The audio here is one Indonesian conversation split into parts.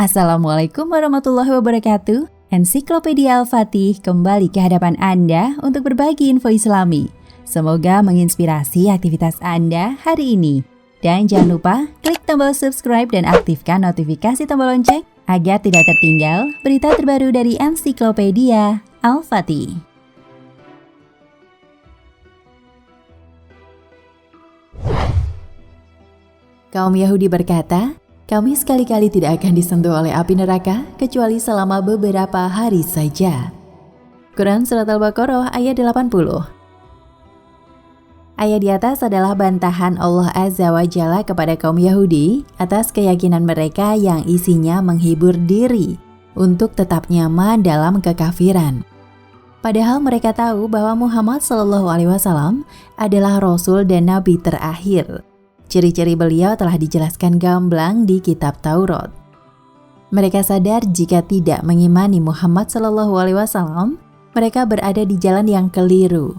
Assalamualaikum warahmatullahi wabarakatuh. Ensiklopedia Al-Fatih kembali ke hadapan Anda untuk berbagi info Islami. Semoga menginspirasi aktivitas Anda hari ini. Dan jangan lupa klik tombol subscribe dan aktifkan notifikasi tombol lonceng agar tidak tertinggal berita terbaru dari Ensiklopedia Al-Fatih. Kaum Yahudi berkata, "Kami sekali-kali tidak akan disentuh oleh api neraka kecuali selama beberapa hari saja." Quran Surat Al-Baqarah ayat 80. Ayat di atas adalah bantahan Allah Azza wa Jalla kepada kaum Yahudi atas keyakinan mereka yang isinya menghibur diri untuk tetap nyaman dalam kekafiran. Padahal mereka tahu bahwa Muhammad SAW adalah Rasul dan Nabi terakhir. Ciri-ciri beliau telah dijelaskan gamblang di kitab Taurat. Mereka sadar jika tidak mengimani Muhammad SAW, mereka berada di jalan yang keliru.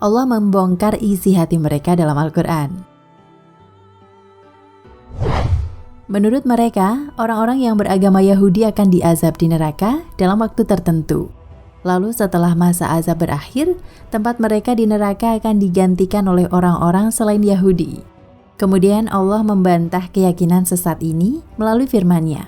Allah membongkar isi hati mereka dalam Al-Quran. Menurut mereka, orang-orang yang beragama Yahudi akan diazab di neraka dalam waktu tertentu. Lalu setelah masa azab berakhir, tempat mereka di neraka akan digantikan oleh orang-orang selain Yahudi. Kemudian Allah membantah keyakinan sesat ini melalui firman-Nya.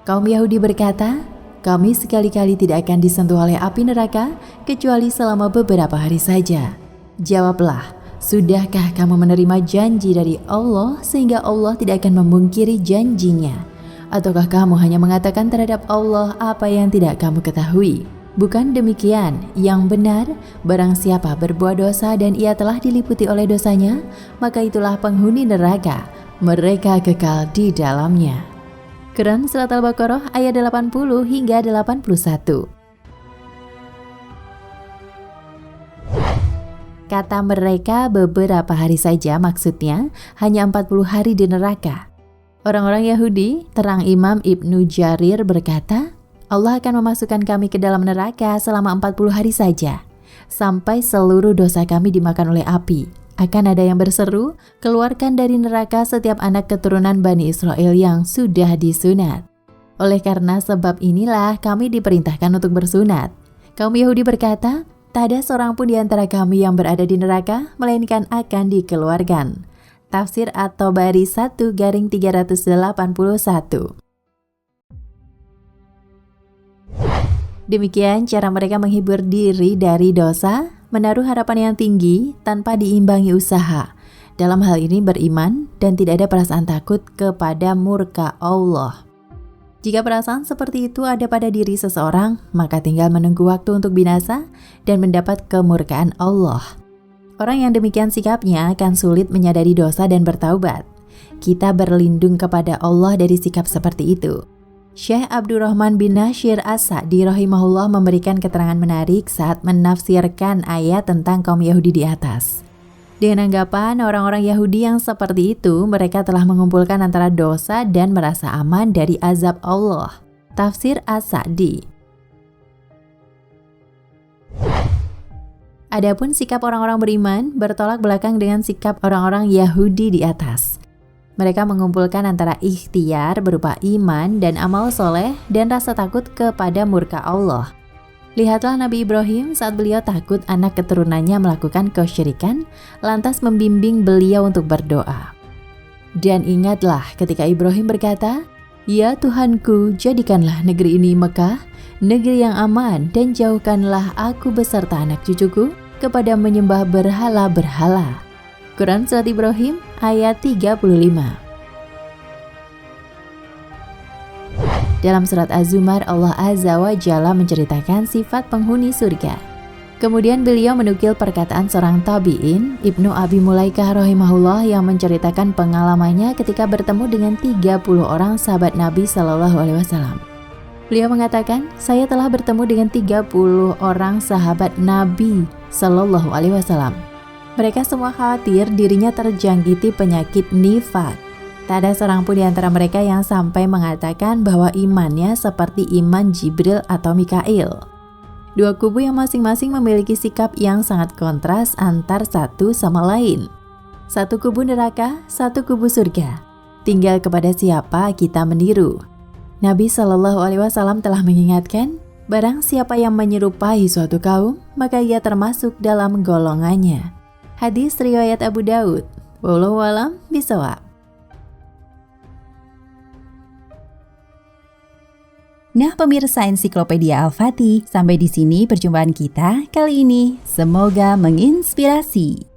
Kaum Yahudi berkata, "Kami sekali-kali tidak akan disentuh oleh api neraka kecuali selama beberapa hari saja." Jawablah, sudahkah kamu menerima janji dari Allah sehingga Allah tidak akan memungkiri janjinya? Ataukah kamu hanya mengatakan terhadap Allah apa yang tidak kamu ketahui? Bukan demikian, yang benar, barang siapa berbuat dosa dan ia telah diliputi oleh dosanya, maka itulah penghuni neraka, mereka kekal di dalamnya. Quran Surat Al-Baqarah ayat 80 hingga 81. Kata mereka beberapa hari saja maksudnya hanya 40 hari di neraka. Orang-orang Yahudi, terang Imam Ibnu Jarir berkata, Allah akan memasukkan kami ke dalam neraka selama 40 hari saja, sampai seluruh dosa kami dimakan oleh api. Akan ada yang berseru, keluarkan dari neraka setiap anak keturunan Bani Israel yang sudah disunat. Oleh karena sebab inilah kami diperintahkan untuk bersunat. Kaum Yahudi berkata, tak ada seorang pun di antara kami yang berada di neraka, melainkan akan dikeluarkan. Tafsir At-Tabari 1/381. Demikian cara mereka menghibur diri dari dosa, menaruh harapan yang tinggi tanpa diimbangi usaha. Dalam hal ini beriman dan tidak ada perasaan takut kepada murka Allah. Jika perasaan seperti itu ada pada diri seseorang, maka tinggal menunggu waktu untuk binasa dan mendapat kemurkaan Allah. Orang yang demikian sikapnya akan sulit menyadari dosa dan bertaubat. Kita berlindung kepada Allah dari sikap seperti itu. Syekh Abdurrahman bin Nasir As-Sa'di rahimahullah memberikan keterangan menarik saat menafsirkan ayat tentang kaum Yahudi di atas. Dengan anggapan orang-orang Yahudi yang seperti itu, mereka telah mengumpulkan antara dosa dan merasa aman dari azab Allah. Tafsir As-Sa'di. Adapun sikap orang-orang beriman bertolak belakang dengan sikap orang-orang Yahudi di atas. Mereka mengumpulkan antara ikhtiar berupa iman dan amal soleh dan rasa takut kepada murka Allah. Lihatlah Nabi Ibrahim saat beliau takut anak keturunannya melakukan kesyirikan, lantas membimbing beliau untuk berdoa. Dan ingatlah ketika Ibrahim berkata, "Ya Tuhanku, jadikanlah negeri ini Mekah, negeri yang aman, dan jauhkanlah aku beserta anak cucuku kepada menyembah berhala-berhala." Quran Surat Ibrahim ayat 35. Dalam surat Az-Zumar, Allah Azza wa Jalla menceritakan sifat penghuni surga. Kemudian beliau menukil perkataan seorang tabi'in, Ibnu Abi Mulaikah rahimahullah, yang menceritakan pengalamannya ketika bertemu dengan 30 orang sahabat Nabi SAW. Beliau mengatakan, saya telah bertemu dengan 30 orang sahabat Nabi SAW. Mereka semua khawatir dirinya terjangkiti penyakit nifaq. Tak ada seorang pun di antara mereka yang sampai mengatakan bahwa imannya seperti iman Jibril atau Mikail. Dua kubu yang masing-masing memiliki sikap yang sangat kontras antar satu sama lain. Satu kubu neraka, satu kubu surga. Tinggal kepada siapa kita meniru. Nabi Shallallahu Alaihi Wasallam telah mengingatkan, barang siapa yang menyerupai suatu kaum, maka ia termasuk dalam golongannya. Hadis riwayat Abu Daud. Wallahu a'lam bishawab. Nah pemirsa Ensiklopedia Al-Fatih, sampai di sini perjumpaan kita kali ini. Semoga menginspirasi.